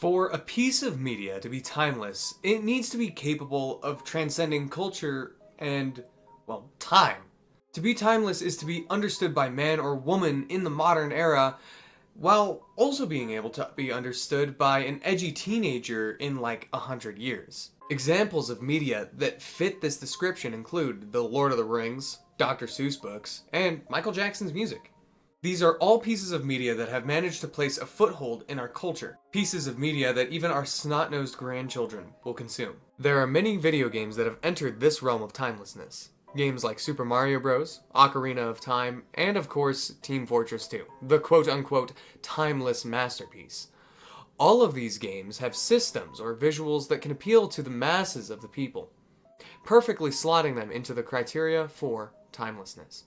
For a piece of media to be timeless, it needs to be capable of transcending culture and, well, time. To be timeless is to be understood by man or woman in the modern era, while also being able to be understood by an edgy teenager in like 100 years. Examples of media that fit this description include The Lord of the Rings, Dr. Seuss books, and Michael Jackson's music. These are all pieces of media that have managed to place a foothold in our culture. Pieces of media that even our snot-nosed grandchildren will consume. There are many video games that have entered this realm of timelessness. Games like Super Mario Bros., Ocarina of Time, and of course, Team Fortress 2, the quote-unquote timeless masterpiece. All of these games have systems or visuals that can appeal to the masses of the people, perfectly slotting them into the criteria for timelessness.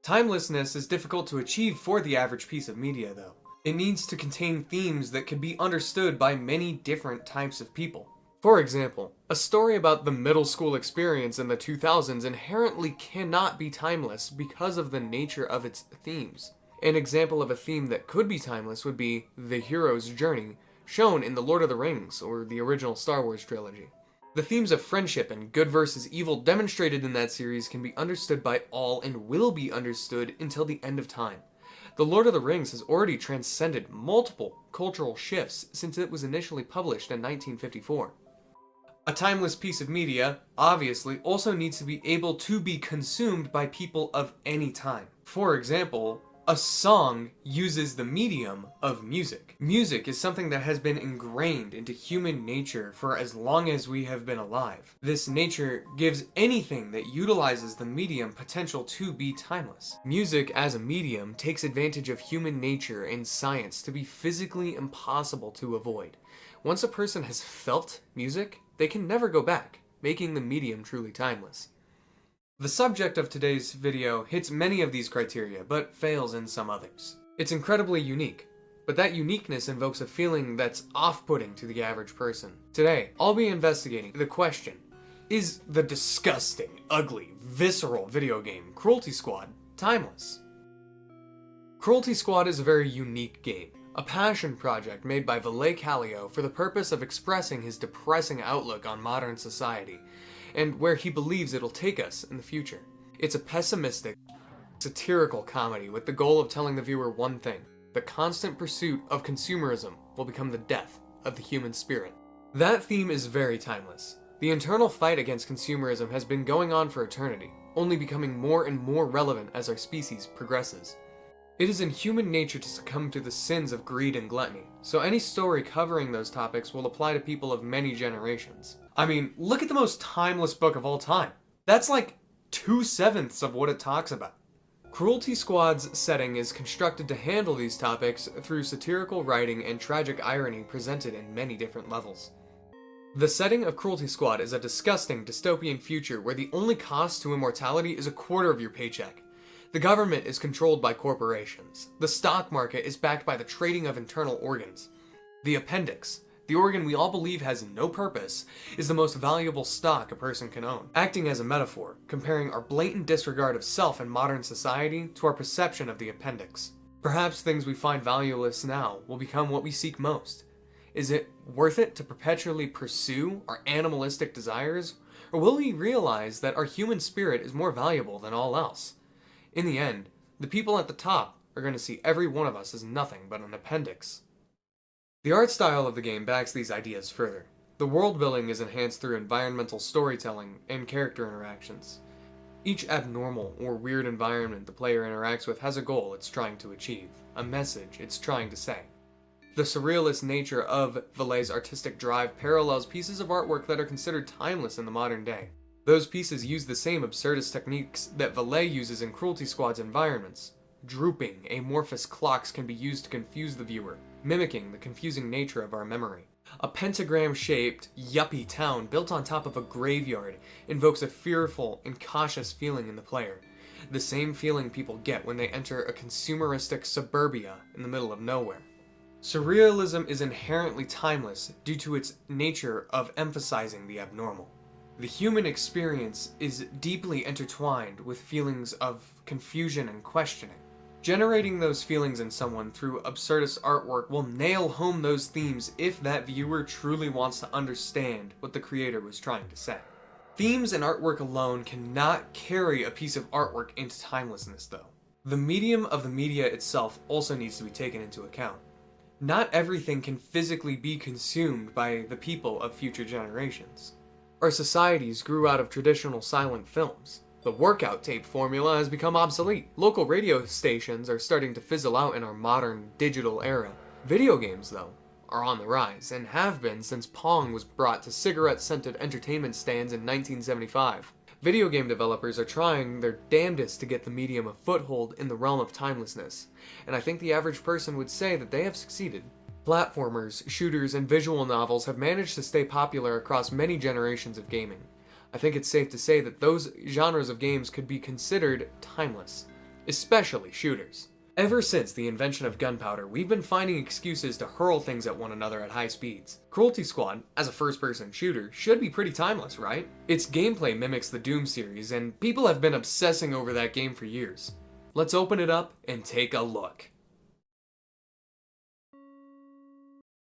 Timelessness is difficult to achieve for the average piece of media, though. It needs to contain themes that can be understood by many different types of people. For example, a story about the middle school experience in the 2000s inherently cannot be timeless because of the nature of its themes. An example of a theme that could be timeless would be the hero's journey, shown in The Lord of the Rings or the original Star Wars trilogy. The themes of friendship and good versus evil demonstrated in that series can be understood by all and will be understood until the end of time. The Lord of the Rings has already transcended multiple cultural shifts since it was initially published in 1954. A timeless piece of media, obviously, also needs to be able to be consumed by people of any time. For example, a song uses the medium of music. Music is something that has been ingrained into human nature for as long as we have been alive. This nature gives anything that utilizes the medium potential to be timeless. Music as a medium takes advantage of human nature and science to be physically impossible to avoid. Once a person has felt music, they can never go back, making the medium truly timeless. The subject of today's video hits many of these criteria, but fails in some others. It's incredibly unique, but that uniqueness invokes a feeling that's off-putting to the average person. Today, I'll be investigating the question, is the disgusting, ugly, visceral video game Cruelty Squad timeless? Cruelty Squad is a very unique game, a passion project made by Valet Kallio for the purpose of expressing his depressing outlook on modern society, and where he believes it'll take us in the future. It's a pessimistic, satirical comedy with the goal of telling the viewer one thing: the constant pursuit of consumerism will become the death of the human spirit. That theme is very timeless. The internal fight against consumerism has been going on for eternity, only becoming more and more relevant as our species progresses. It is in human nature to succumb to the sins of greed and gluttony, so any story covering those topics will apply to people of many generations. I mean, look at the most timeless book of all time. That's like 2/7 of what it talks about. Cruelty Squad's setting is constructed to handle these topics through satirical writing and tragic irony presented in many different levels. The setting of Cruelty Squad is a disgusting dystopian future where the only cost to immortality is a quarter of your paycheck. The government is controlled by corporations. The stock market is backed by the trading of internal organs. The appendix, the organ we all believe has no purpose, is the most valuable stock a person can own, acting as a metaphor, comparing our blatant disregard of self in modern society to our perception of the appendix. Perhaps things we find valueless now will become what we seek most. Is it worth it to perpetually pursue our animalistic desires, or will we realize that our human spirit is more valuable than all else? In the end, the people at the top are going to see every one of us as nothing but an appendix. The art style of the game backs these ideas further. The world building is enhanced through environmental storytelling and character interactions. Each abnormal or weird environment the player interacts with has a goal it's trying to achieve, a message it's trying to say. The surrealist nature of Valet's artistic drive parallels pieces of artwork that are considered timeless in the modern day. Those pieces use the same absurdist techniques that Valet uses in Cruelty Squad's environments. Drooping, amorphous clocks can be used to confuse the viewer, mimicking the confusing nature of our memory. A pentagram-shaped, yuppie town built on top of a graveyard invokes a fearful and cautious feeling in the player, the same feeling people get when they enter a consumeristic suburbia in the middle of nowhere. Surrealism is inherently timeless due to its nature of emphasizing the abnormal. The human experience is deeply intertwined with feelings of confusion and questioning. Generating those feelings in someone through absurdist artwork will nail home those themes if that viewer truly wants to understand what the creator was trying to say. Themes and artwork alone cannot carry a piece of artwork into timelessness, though. The medium of the media itself also needs to be taken into account. Not everything can physically be consumed by the people of future generations. Our societies grew out of traditional silent films. The workout tape formula has become obsolete. Local radio stations are starting to fizzle out in our modern digital era. Video games, though, are on the rise, and have been since Pong was brought to cigarette-scented entertainment stands in 1975. Video game developers are trying their damnedest to get the medium a foothold in the realm of timelessness, and I think the average person would say that they have succeeded. Platformers, shooters, and visual novels have managed to stay popular across many generations of gaming. I think it's safe to say that those genres of games could be considered timeless, especially shooters. Ever since the invention of gunpowder, we've been finding excuses to hurl things at one another at high speeds. Cruelty Squad, as a first-person shooter, should be pretty timeless, right? Its gameplay mimics the Doom series, and people have been obsessing over that game for years. Let's open it up and take a look.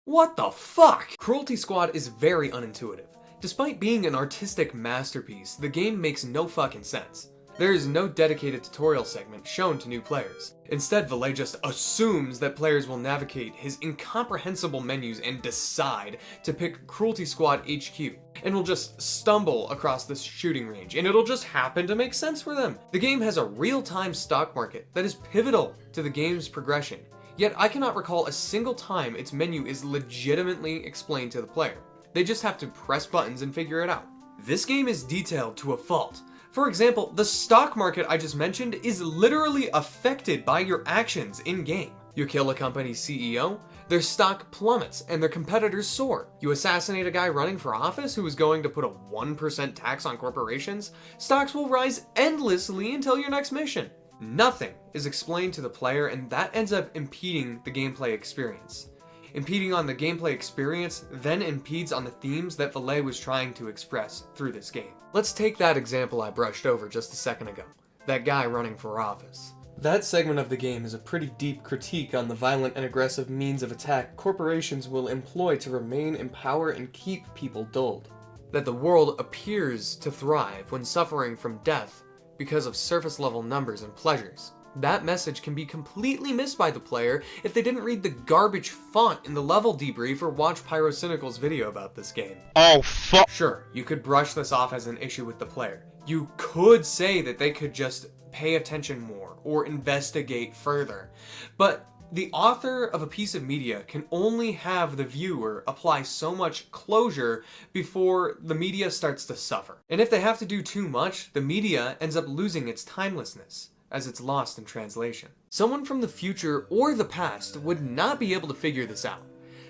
What the fuck? Cruelty Squad is very unintuitive. Despite being an artistic masterpiece, the game makes no fucking sense. There is no dedicated tutorial segment shown to new players. Instead, Valet just assumes that players will navigate his incomprehensible menus and decide to pick Cruelty Squad HQ, and will just stumble across this shooting range, and it'll just happen to make sense for them. The game has a real-time stock market that is pivotal to the game's progression, yet I cannot recall a single time its menu is legitimately explained to the player. They just have to press buttons and figure it out. This game is detailed to a fault. For example, the stock market I just mentioned is literally affected by your actions in-game. You kill a company's CEO, their stock plummets and their competitors soar. You assassinate a guy running for office who is going to put a 1% tax on corporations, stocks will rise endlessly until your next mission. Nothing is explained to the player, and that ends up impeding the gameplay experience. Impeding on the gameplay experience then impedes on the themes that Valet was trying to express through this game. Let's take that example I brushed over just a second ago. That guy running for office. That segment of the game is a pretty deep critique on the violent and aggressive means of attack corporations will employ to remain in power and keep people dulled. That the world appears to thrive when suffering from death because of surface-level numbers and pleasures. That message can be completely missed by the player if they didn't read the garbage font in the level debrief or watch Pyrocynical's video about this game. Oh fuck! Sure, you could brush this off as an issue with the player. You could say that they could just pay attention more or investigate further. But the author of a piece of media can only have the viewer apply so much closure before the media starts to suffer. And if they have to do too much, the media ends up losing its timelessness, as it's lost in translation. Someone from the future or the past would not be able to figure this out.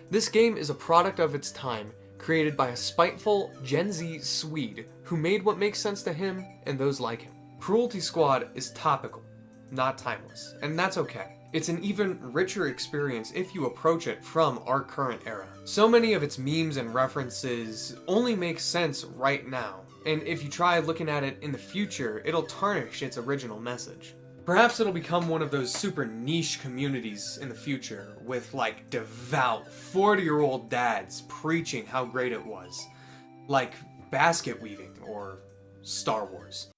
This game is a product of its time, created by a spiteful Gen Z Swede who made what makes sense to him and those like him. Cruelty Squad is topical, not timeless, and that's okay. It's an even richer experience if you approach it from our current era. So many of its memes and references only make sense right now, and if you try looking at it in the future, it'll tarnish its original message. Perhaps it'll become one of those super niche communities in the future, with like devout 40-year-old dads preaching how great it was. Like basket weaving or Star Wars.